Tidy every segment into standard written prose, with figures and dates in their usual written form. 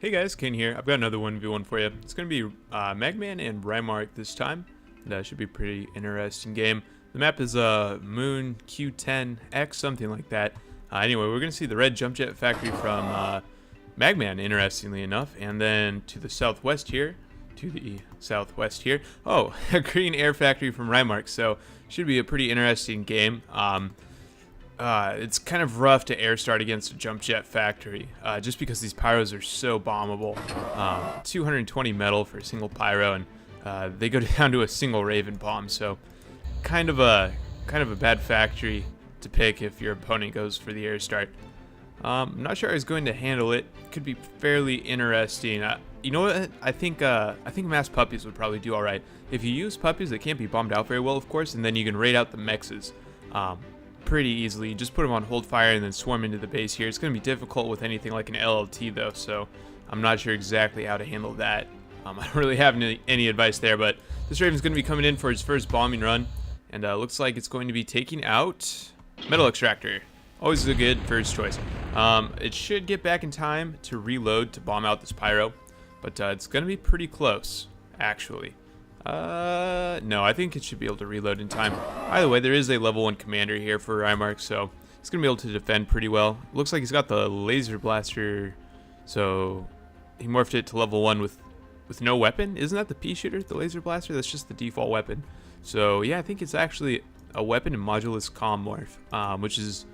Hey guys, Kane here. I've got another 1v1 for you. It's going to be Magman and Rymarq this time. That should be a pretty interesting game. The map is MoonQ10X, something like that. Anyway, we're going to see the red jump jet factory from Magman, interestingly enough. And then to the southwest here, oh, a green air factory from Rymarq. So should be a pretty interesting game. It's kind of rough to air start against a jump jet factory, just because these pyros are so bombable. 220 metal for a single pyro, and they go down to a single raven bomb. So kind of a bad factory to pick if your opponent goes for the air start. I'm not sure how he's going to handle it. Could be fairly interesting. You know what? I think mass puppies would probably do all right. If you use puppies, they can't be bombed out very well, of course, and then you can raid out the mexes pretty easily. Just put them on hold fire and then swarm into the base here. It's going to be difficult with anything like an LLT though, so I'm not sure exactly how to handle that. I don't really have any advice there, but this Raven's going to be coming in for his first bombing run, and looks like it's going to be taking out Metal Extractor. Always a good first choice. It should get back in time to reload to bomb out this pyro, but it's going to be pretty close, actually. No, I think it should be able to reload in time. Either way, there is a level 1 commander here for Rymarq, so he's going to be able to defend pretty well. Looks like he's got the laser blaster, so he morphed it to level 1 with no weapon. Isn't that the pea shooter, the laser blaster? That's just the default weapon. So yeah, I think it's actually a weapon and modulus comm morph, which is,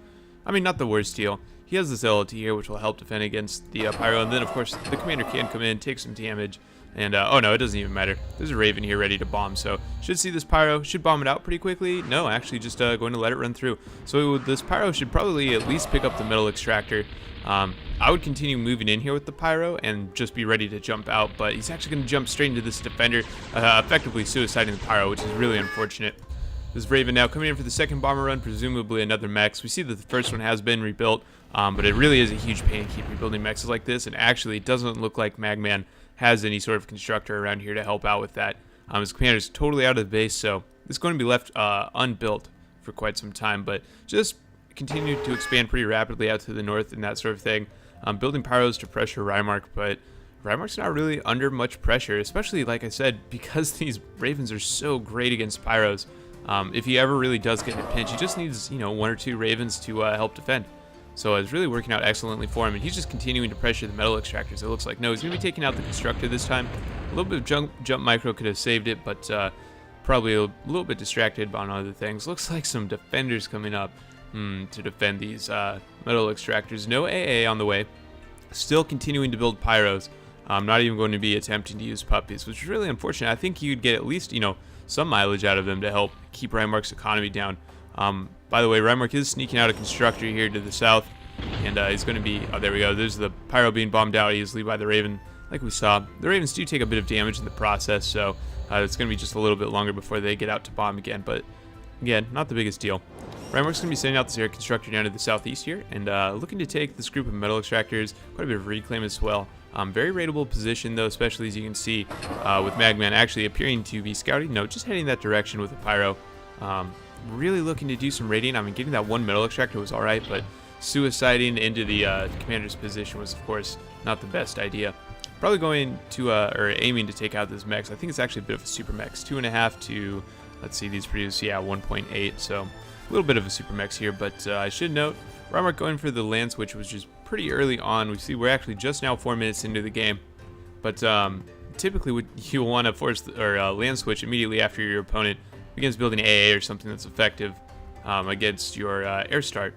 I mean, not the worst deal. He has this LLT here, which will help defend against the pyro, and then of course the commander can come in, take some damage. And, oh no, it doesn't even matter. There's a Raven here ready to bomb, so should see this pyro, should bomb it out pretty quickly. No, actually just going to let it run through. So this pyro should probably at least pick up the metal extractor. I would continue moving in here with the pyro and just be ready to jump out, but he's actually going to jump straight into this defender, effectively suiciding the pyro, which is really unfortunate. This Raven now coming in for the second bomber run, presumably another mechs. We see that the first one has been rebuilt, but it really is a huge pain to keep rebuilding mechs like this, and actually it doesn't look like Magman has any sort of constructor around here to help out with that. His commander is totally out of the base, so it's going to be left unbuilt for quite some time, but just continue to expand pretty rapidly out to the north and that sort of thing. Building pyros to pressure Rymarq, but Rymarq's not really under much pressure, especially, like I said, because these Ravens are so great against pyros. If he ever really does get in a pinch, he just needs, 1 or 2 Ravens to help defend. So it's really working out excellently for him, and he's just continuing to pressure the metal extractors. It looks like no, he's going to be taking out the constructor this time. A little bit of jump micro could have saved it, but probably a little bit distracted on other things. Looks like some defenders coming up to defend these metal extractors. No AA on the way. Still continuing to build pyros. Not even going to be attempting to use puppies, which is really unfortunate. I think you'd get at least, some mileage out of them to help keep Rymarq's economy down. By the way, Rymarq is sneaking out a constructor here to the south, and he's going to be, oh, there we go. There's the pyro being bombed out easily by the Raven, like we saw. The Ravens do take a bit of damage in the process, so it's going to be just a little bit longer before they get out to bomb again, but again, not the biggest deal. Rymarq's going to be sending out this air constructor down to the southeast here, and looking to take this group of metal extractors, quite a bit of reclaim as well. Very raidable position, though, especially as you can see with Magman actually appearing to be scouting. No, just heading that direction with a pyro. Really looking to do some raiding. I mean, getting that 1 metal extractor was all right, but suiciding into the commander's position was, of course, not the best idea. Probably going to, or aiming to take out this mechs. I think it's actually a bit of a super mechs. 2.5 to, let's see, these produce, yeah, 1.8. So a little bit of a super mechs here, but I should note, Rymarq going for the land switch was just pretty early on. We see we're actually just now 4 minutes into the game, but typically you'll want to force land switch immediately after your opponent begins building AA or something that's effective against your air start,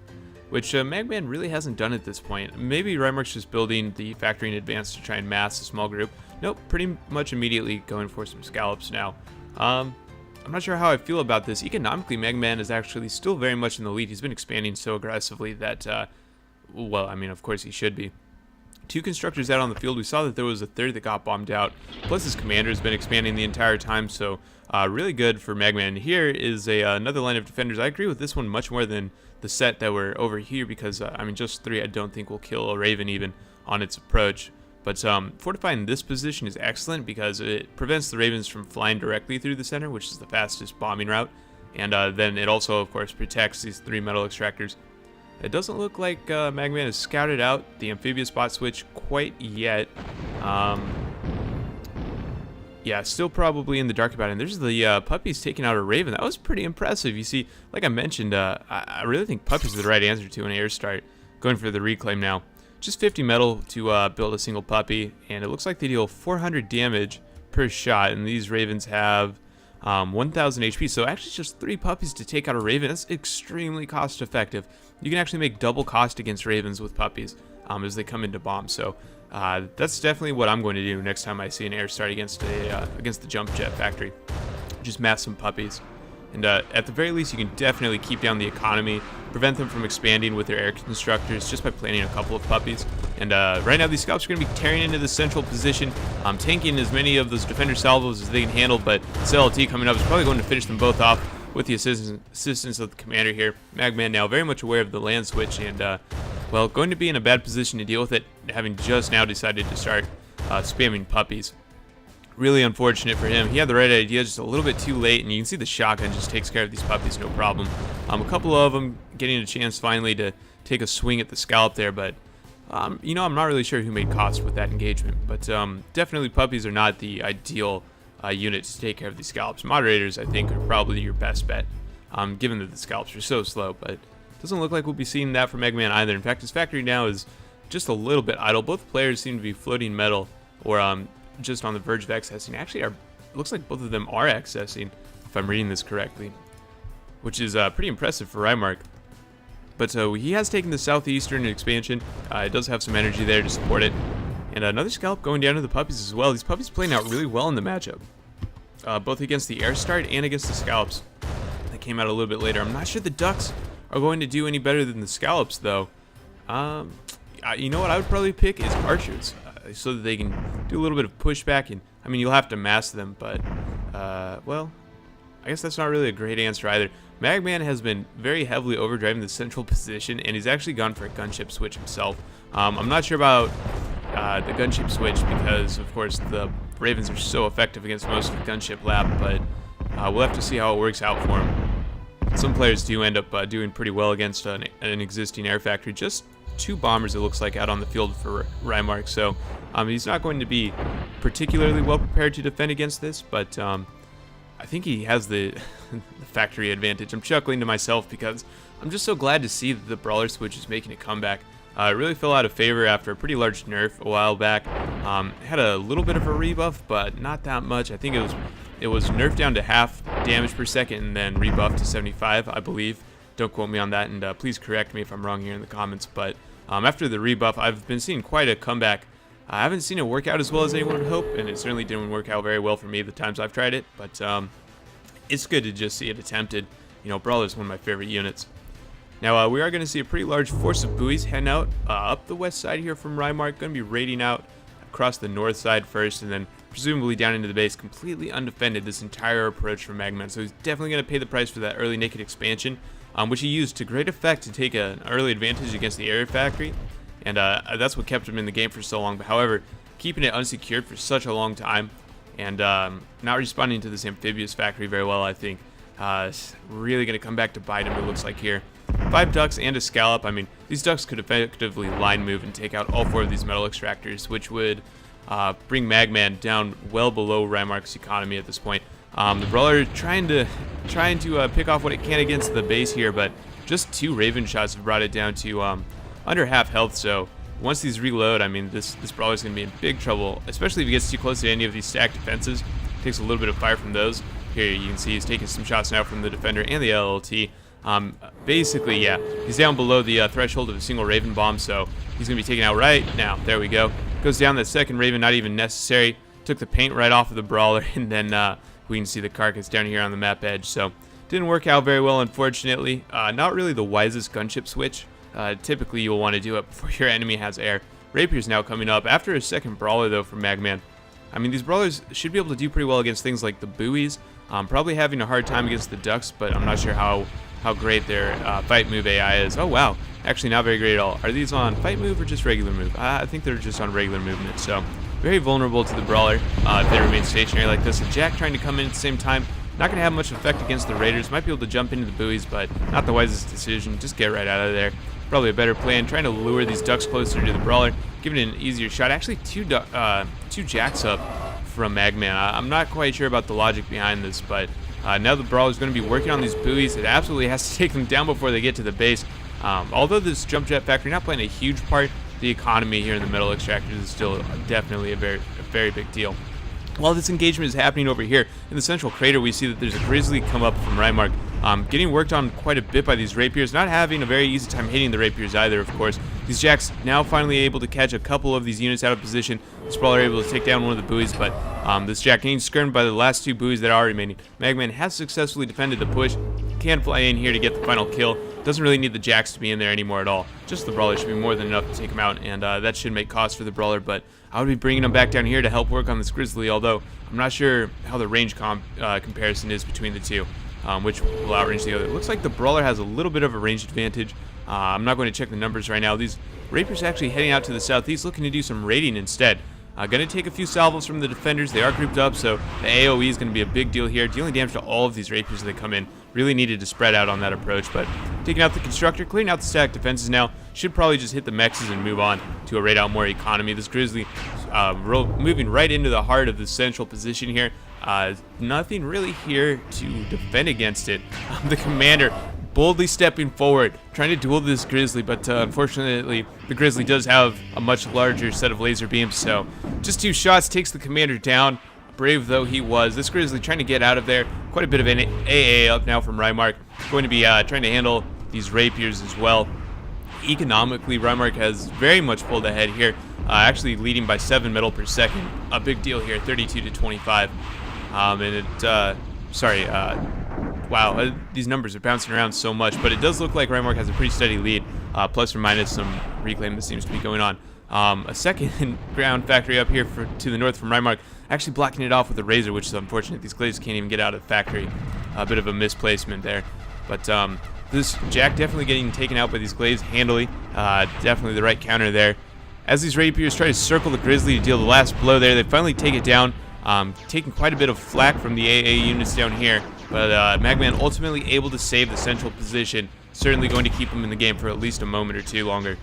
which Magman really hasn't done at this point. Maybe Rymarq's just building the factory in advance to try and mass a small group. Nope, pretty much immediately going for some scallops now. I'm not sure how I feel about this. Economically, Magman is actually still very much in the lead. He's been expanding so aggressively that, well, I mean, of course he should be. 2 constructors out on the field. We saw that there was a third that got bombed out. Plus his commander has been expanding the entire time, so really good for Magman. Here is another line of defenders. I agree with this one much more than the set that were over here because, I mean, just 3 I don't think will kill a Raven even on its approach. But fortifying this position is excellent because it prevents the Ravens from flying directly through the center, which is the fastest bombing route. And then it also, of course, protects these 3 metal extractors. It doesn't look like Magman has scouted out the amphibious bot switch quite yet. Yeah, still probably in the dark about it. And there's the Puppies taking out a Raven. That was pretty impressive. You see, like I mentioned, I really think Puppies are the right answer to an air start. Going for the reclaim now. Just 50 metal to build a single Puppy, and it looks like they deal 400 damage per shot. And these Ravens have 1,000 HP, so actually just 3 Puppies to take out a Raven. That's extremely cost effective. You can actually make double cost against Ravens with Puppies as they come into bomb. So that's definitely what I'm going to do next time I see an air start against the Jump Jet factory. Just mass some Puppies. And at the very least, you can definitely keep down the economy, prevent them from expanding with their air constructors just by planting a couple of Puppies. And right now, these scalps are going to be tearing into the central position, tanking as many of those defender salvos as they can handle, but CLT coming up is probably going to finish them both off with the assistance of the commander here. Magman now very much aware of the land switch and, well, going to be in a bad position to deal with it, having just now decided to start spamming Puppies. Really unfortunate for him. He had the right idea just a little bit too late, and you can see the shotgun just takes care of these Puppies no problem. A couple of them getting a chance finally to take a swing at the scalp there, but you know, I'm not really sure who made cost with that engagement. But definitely Puppies are not the ideal unit to take care of these scalps. Moderators, I think, are probably your best bet, given that the scalps are so slow, but it doesn't look like we'll be seeing that from Magman either. In fact, his factory now is just a little bit idle. Both players seem to be floating metal, or just on the verge of accessing. Actually, looks like both of them are accessing, if I'm reading this correctly, which is pretty impressive for Rymarq. But he has taken the southeastern expansion. It does have some energy there to support it. And another scalp going down to the Puppies as well. These Puppies playing out really well in the matchup, both against the air start and against the scalps. That came out a little bit later. I'm not sure the Ducks are going to do any better than the scallops, though. You know what I would probably pick is archers, so that they can do a little bit of pushback. And I mean, you'll have to mass them, but well, I guess that's not really a great answer either. Magman has been very heavily overdriving the central position, and he's actually gone for a gunship switch himself. I'm not sure about the gunship switch because, of course, the Ravens are so effective against most of the gunship lab, but we'll have to see how it works out for him. Some players do end up doing pretty well against an existing air factory. Just 2 bombers, it looks like, out on the field for Rymarq, so he's not going to be particularly well prepared to defend against this, but I think he has the factory advantage. I'm chuckling to myself because I'm just so glad to see that the Brawler switch is making a comeback. It really fell out of favor after a pretty large nerf a while back. It had a little bit of a rebuff, but not that much. I think it was nerfed down to half damage per second and then rebuffed to 75, I believe. Don't quote me on that, and please correct me if I'm wrong here in the comments. But after the rebuff, I've been seeing quite a comeback. I haven't seen it work out as well as anyone would hope, and it certainly didn't work out very well for me the times I've tried it. But it's good to just see it attempted. You know, Brawler is one of my favorite units. Now, we are going to see a pretty large force of buoys heading out up the west side here from Rymarq. Going to be raiding out across the north side first, and then presumably down into the base, completely undefended this entire approach from Magman. So he's definitely going to pay the price for that early naked expansion, which he used to great effect to take an early advantage against the air factory. And that's what kept him in the game for so long. But however, keeping it unsecured for such a long time and not responding to this amphibious factory very well, I think, is really going to come back to bite him, it looks like here. 5 ducks and a scallop. I mean, these ducks could effectively line move and take out all 4 of these metal extractors, which would bring Magman down well below Rymarq's economy at this point. The Brawler trying to pick off what it can against the base here, but just 2 Raven shots have brought it down to under half health. So once these reload, I mean, this Brawler is going to be in big trouble, especially if he gets too close to any of these stacked defenses. Takes a little bit of fire from those. Here you can see he's taking some shots now from the defender and the LLT. Basically, yeah, he's down below the threshold of a single Raven bomb, so he's going to be taken out right now. There we go. Goes down that second Raven, not even necessary. Took the paint right off of the Brawler, and then we can see the carcass down here on the map edge. So didn't work out very well, unfortunately. Not really the wisest gunship switch. Typically, you'll want to do it before your enemy has air. Rapier's now coming up after a second Brawler, though, from Magman. I mean, these Brawlers should be able to do pretty well against things like the buoys. Probably having a hard time against the ducks, but I'm not sure how great their fight move AI is. Oh, wow. Actually, not very great at all. Are these on fight move or just regular move? I think they're just on regular movement, so very vulnerable to the Brawler if they remain stationary like this. And Jack trying to come in at the same time, not going to have much effect against the Raiders. Might be able to jump into the buoys, but not the wisest decision. Just get right out of there. probably a better plan. Trying to lure these ducks closer to the brawler, giving it an easier shot. Actually, two jacks up from Magman. I'm not quite sure about the logic behind this, but now the brawler is going to be working on these buoys. It absolutely has to take them down before they get to the base. Although this jump jet factory not playing a huge part, the economy here in the metal extractors is still definitely a very big deal. While this engagement is happening over here in the central crater, we see that there's a grizzly come up from Rymarq, getting worked on quite a bit by these rapiers, not having a very easy time hitting the rapiers either, of course. These jacks now finally able to catch a couple of these units out of position. This brawler able to take down one of the buoys, but this jack getting skirmed by the last two buoys that are remaining. Magman has successfully defended the push, can fly in here to get the final kill. Doesn't really need the jacks to be in there anymore at all. Just the brawler should be more than enough to take him out, and that should make cost for the brawler, but I would be bringing him back down here to help work on this grizzly, although I'm not sure how the range comparison is between the two, which will outrange the other. It looks like the brawler has a little bit of a range advantage. I'm not going to check the numbers right now. These rapiers are actually heading out to the southeast, looking to do some raiding instead. Going to take a few salvos from the defenders. They are grouped up, so the AoE is going to be a big deal here. Dealing damage to all of these rapiers as they come in. Really needed to spread out on that approach, but taking out the constructor, clearing out the stack defenses now. Should probably just hit the mexes and move on to a raid out more economy. This grizzly moving right into the heart of the central position here. Nothing really here to defend against it. The commander boldly stepping forward, trying to duel this grizzly, but unfortunately the grizzly does have a much larger set of laser beams, so just 2 shots takes the commander down. Brave though he was, this grizzly trying to get out of there. Quite a bit of an AA up now from Rymarq. Going to be trying to handle these rapiers as well. Economically, Rymarq has very much pulled ahead here, actually leading by 7 metal per second. A big deal here, 32 to 25. Wow, these numbers are bouncing around so much, but it does look like Rymarq has a pretty steady lead, plus or minus some reclaim that seems to be going on. A second ground factory up here to the north from Rymarq, actually blocking it off with a razor, which is unfortunate. These glaives can't even get out of the factory. A bit of a misplacement there. But this jack definitely getting taken out by these glaives handily. Definitely the right counter there. As these rapiers try to circle the grizzly to deal the last blow there, they finally take it down. Taking quite a bit of flack from the AA units down here. But Magman ultimately able to save the central position. Certainly going to keep him in the game for at least a moment or two longer.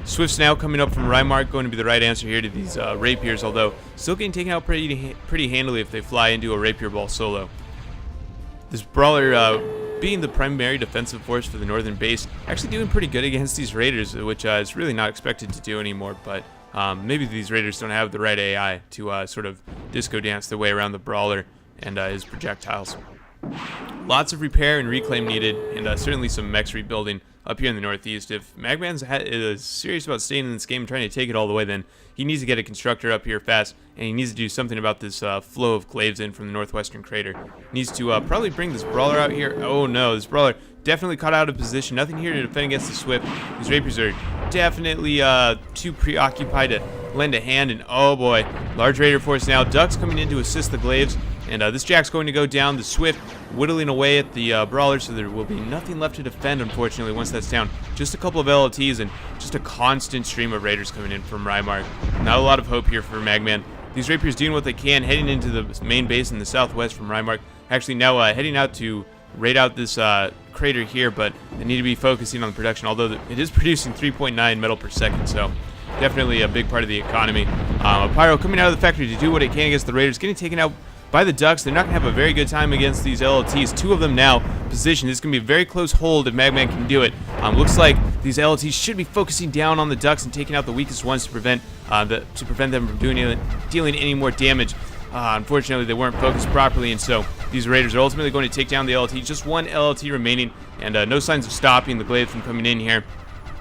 Swift's now coming up from Rymarq, going to be the right answer here to these rapiers, although still getting taken out pretty handily if they fly into a rapier ball solo. This brawler, being the primary defensive force for the northern base, actually doing pretty good against these raiders, which is really not expected to do anymore, but maybe these raiders don't have the right AI to sort of disco dance their way around the brawler and his projectiles. Lots of repair and reclaim needed, and certainly some mechs rebuilding up here in the northeast. If Magman is serious about staying in this game and trying to take it all the way, then he needs to get a constructor up here fast, and he needs to do something about this flow of glaives in from the northwestern crater. He needs to probably bring this brawler out here. Oh no, this brawler definitely caught out of position. Nothing here to defend against the Swift. These rapiers are definitely too preoccupied to lend a hand, and oh boy, large raider force now. Ducks coming in to assist the glaives, and this jack's going to go down. The Swift whittling away at the brawler, so there will be nothing left to defend, unfortunately, once that's down. Just a couple of LLTs and just a constant stream of raiders coming in from Rymarq. Not a lot of hope here for Magman. These rapiers doing what they can, heading into the main base in the southwest from Rymarq. Actually now heading out to raid out this crater here, but they need to be focusing on the production, although it is producing 3.9 metal per second, so definitely a big part of the economy. A pyro coming out of the factory to do what it can against the raiders, getting taken out by the ducks. They're not going to have a very good time against these LLTs. 2 of them now positioned. This is going to be a very close hold if Magman can do it. Looks like these LLTs should be focusing down on the ducks and taking out the weakest ones to prevent them from dealing any more damage. Unfortunately, they weren't focused properly, and so these raiders are ultimately going to take down the LLT. Just 1 LLT remaining, and no signs of stopping the glaive from coming in here.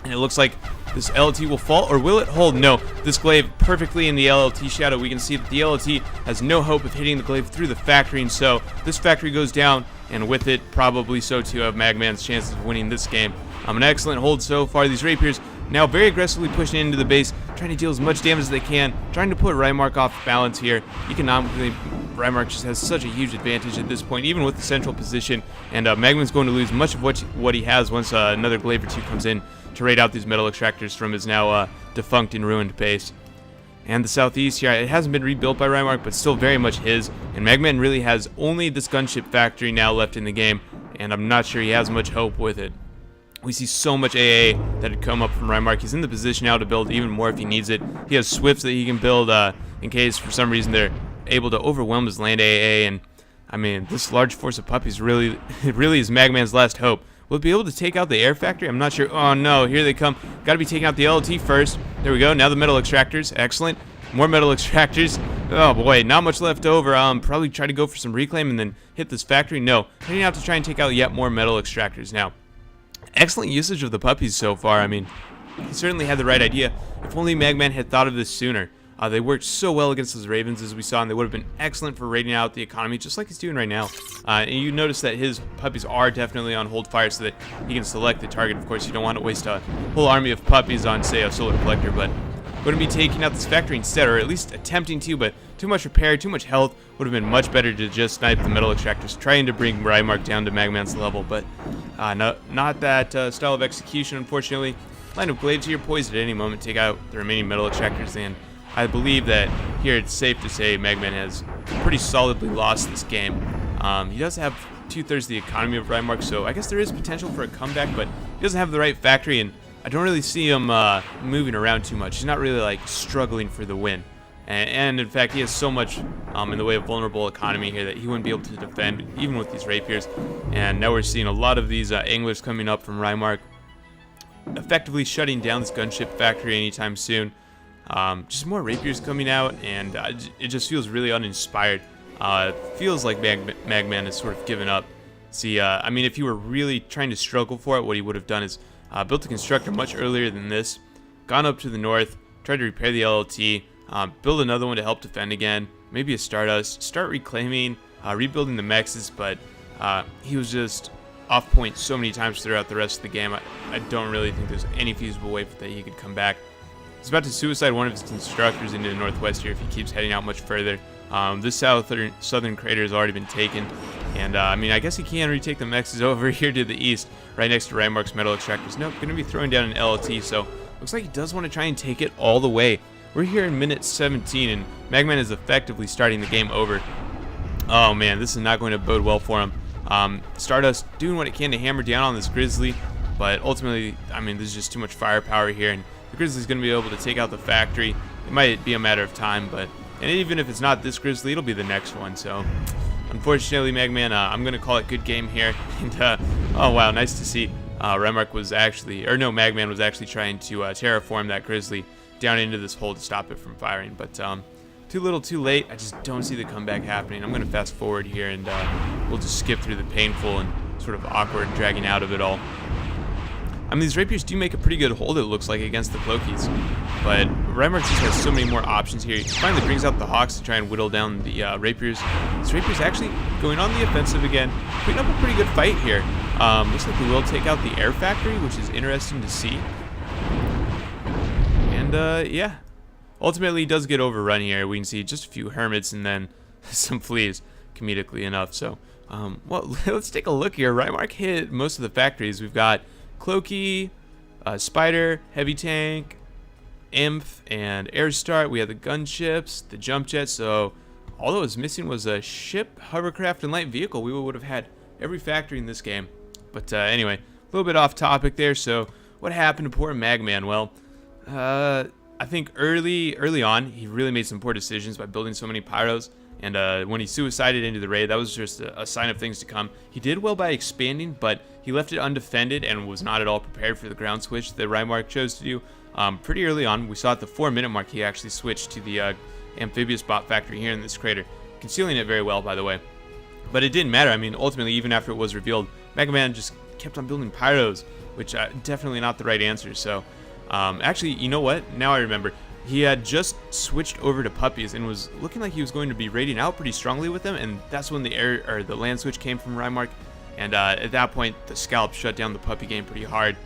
And it looks like this LLT will fall, or will it hold? No, this glaive perfectly in the LLT shadow. We can see that the LLT has no hope of hitting the glaive through the factory, and so this factory goes down, and with it, probably so too have Magman's chances of winning this game. An excellent hold so far. These rapiers now very aggressively pushing into the base, trying to deal as much damage as they can, trying to put Rymarq off balance here. Economically, Rymarq just has such a huge advantage at this point, even with the central position, and Magman's going to lose much of what he has once another glaive or 2 comes in to raid out these metal extractors from his now defunct and ruined base. And the southeast here, it hasn't been rebuilt by Rymarq, but still very much his, and Magman really has only this gunship factory now left in the game, and I'm not sure he has much hope with it. We see so much AA that had come up from Rymarq. He's in the position now to build even more if he needs it. He has Swifts that he can build in case for some reason they're able to overwhelm his land AA. And I mean, this large force of puppies really is Magman's last hope. Will it be able to take out the air factory? I'm not sure. Oh no, here they come. Got to be taking out the LLT first. There we go. Now the metal extractors. Excellent. More metal extractors. Oh boy, not much left over. Probably try to go for some reclaim and then hit this factory. No, heading out to try and take out yet more metal extractors now. Excellent usage of the puppies so far. I mean, he certainly had the right idea. If only Magman had thought of this sooner. They worked so well against those Ravens, as we saw, and they would have been excellent for raiding out the economy, just like he's doing right now. And you notice that his puppies are definitely on hold fire so that he can select the target. Of course, you don't want to waste a whole army of puppies on, say, a solar collector, but going to be taking out this factory instead, or at least attempting to, but too much repair, too much health. Would have been much better to just snipe the metal extractors, trying to bring Rymarq down to Magman's level, but not that style of execution, unfortunately. Line of Glaives here poised at any moment, take out the remaining metal extractors, and I believe that here it's safe to say Magman has pretty solidly lost this game. He does have 2/3 of the economy of Rymarq, so I guess there is potential for a comeback, but he doesn't have the right factory, and I don't really see him moving around too much. He's not really like struggling for the win. And in fact, he has so much in the way of vulnerable economy here that he wouldn't be able to defend, even with these rapiers. And now we're seeing a lot of these anglers coming up from Rymarq, effectively shutting down this gunship factory anytime soon. Just more rapiers coming out, and it just feels really uninspired. It feels like Magman has sort of given up. See, I mean, if he were really trying to struggle for it, what he would have done is built a constructor much earlier than this, gone up to the north, tried to repair the LLT, build another one to help defend again, maybe a Stardust, start reclaiming, rebuilding the mexes, but he was just off point so many times throughout the rest of the game. I don't really think there's any feasible way that he could come back. He's about to suicide one of his constructors into the northwest here if he keeps heading out much further. This southern crater has already been taken, and I mean, I guess he can retake the mexes over here to the east, right next to Rymarq's metal extractors. Nope, going to be throwing down an LLT, so looks like he does want to try and take it all the way. We're here in minute 17, and Magman is effectively starting the game over. Oh man, this is not going to bode well for him. Stardust doing what it can to hammer down on this Grizzly, but ultimately, I mean, there's just too much firepower here, and the Grizzly's going to be able to take out the factory. It might be a matter of time, and even if it's not this Grizzly, it'll be the next one. So, unfortunately, Magman, I'm going to call it good game here. And oh wow, nice to see Rymarq was actually, or no, Magman was actually trying to terraform that Grizzly down into this hole to stop it from firing, but too little too late. I just don't see the comeback happening. I'm going to fast forward here, and we'll just skip through the painful and sort of awkward dragging out of it all. I mean, these rapiers do make a pretty good hold, it looks like, against the Cloakies, but Rymarq just has so many more options here. He finally brings out the Hawks to try and whittle down the rapiers. This rapiers actually going on the offensive again, putting up a pretty good fight here. Looks like we will take out the air factory, which is interesting to see. And yeah, ultimately he does get overrun here. We can see just a few hermits and then some fleas, comedically enough. So, well, let's take a look here. Rymarq hit most of the factories. We've got Cloaky, Spider, Heavy Tank, Imp, and Air Start. We have the gunships, the jump jets. So all that was missing was a ship, hovercraft, and light vehicle. We would have had every factory in this game. But anyway, a little bit off topic there. So what happened to poor Magman? Well, I think early on, he really made some poor decisions by building so many pyros. And when he suicided into the raid, that was just a sign of things to come. He did well by expanding, but he left it undefended and was not at all prepared for the ground switch that Rymarq chose to do. Pretty early on, we saw at the 4-minute mark, he actually switched to the amphibious bot factory here in this crater, concealing it very well, by the way. But it didn't matter. I mean, ultimately, even after it was revealed, Magman just kept on building pyros, which definitely not the right answer. So, actually, you know what? Now I remember. He had just switched over to puppies and was looking like he was going to be raiding out pretty strongly with them, and that's when the land switch came from Rymarq. And at that point, the scalp shut down the puppy game pretty hard.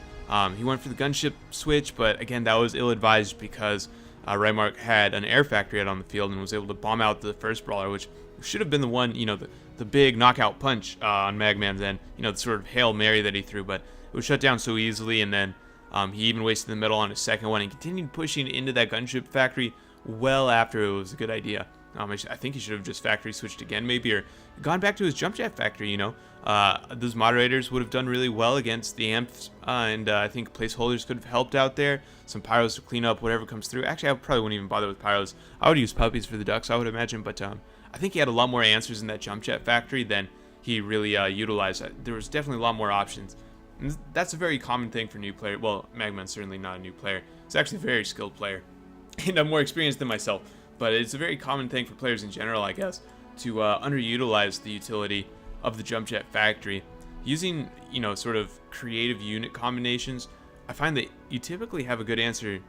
He went for the gunship switch, but again, that was ill-advised because Rymarq had an air factory out on the field and was able to bomb out the first brawler, which should have been the one, you know, the big knockout punch on Magman's end, you know, the sort of Hail Mary that he threw, but it was shut down so easily. And then he even wasted the metal on his second one and continued pushing into that gunship factory well after it was a good idea. I think he should have just factory switched again, maybe, or gone back to his jump jet factory. Those moderators would have done really well against the amps, and I think placeholders could have helped out there. Some pyros to clean up whatever comes through. Actually, I probably wouldn't even bother with pyros. I would use puppies for the ducks, I would imagine, but I think he had a lot more answers in that jump jet factory than he really utilized. There was definitely a lot more options. And that's a very common thing for new players. Well, Magman's certainly not a new player. He's actually a very skilled player, and I'm more experienced than myself. But it's a very common thing for players in general, I guess, to underutilize the utility of the jump jet factory. Using, sort of creative unit combinations, I find that you typically have a good answer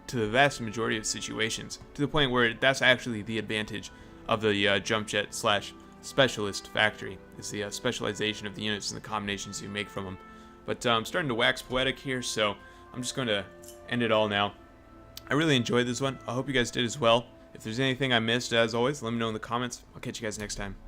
to the vast majority of situations, to the point where that's actually the advantage of the jump jet slash specialist factory, is the specialization of the units and the combinations you make from them. But I'm starting to wax poetic here, so I'm just going to end it all now. I really enjoyed this one. I hope you guys did as well. If there's anything I missed, as always, let me know in the comments. I'll catch you guys next time.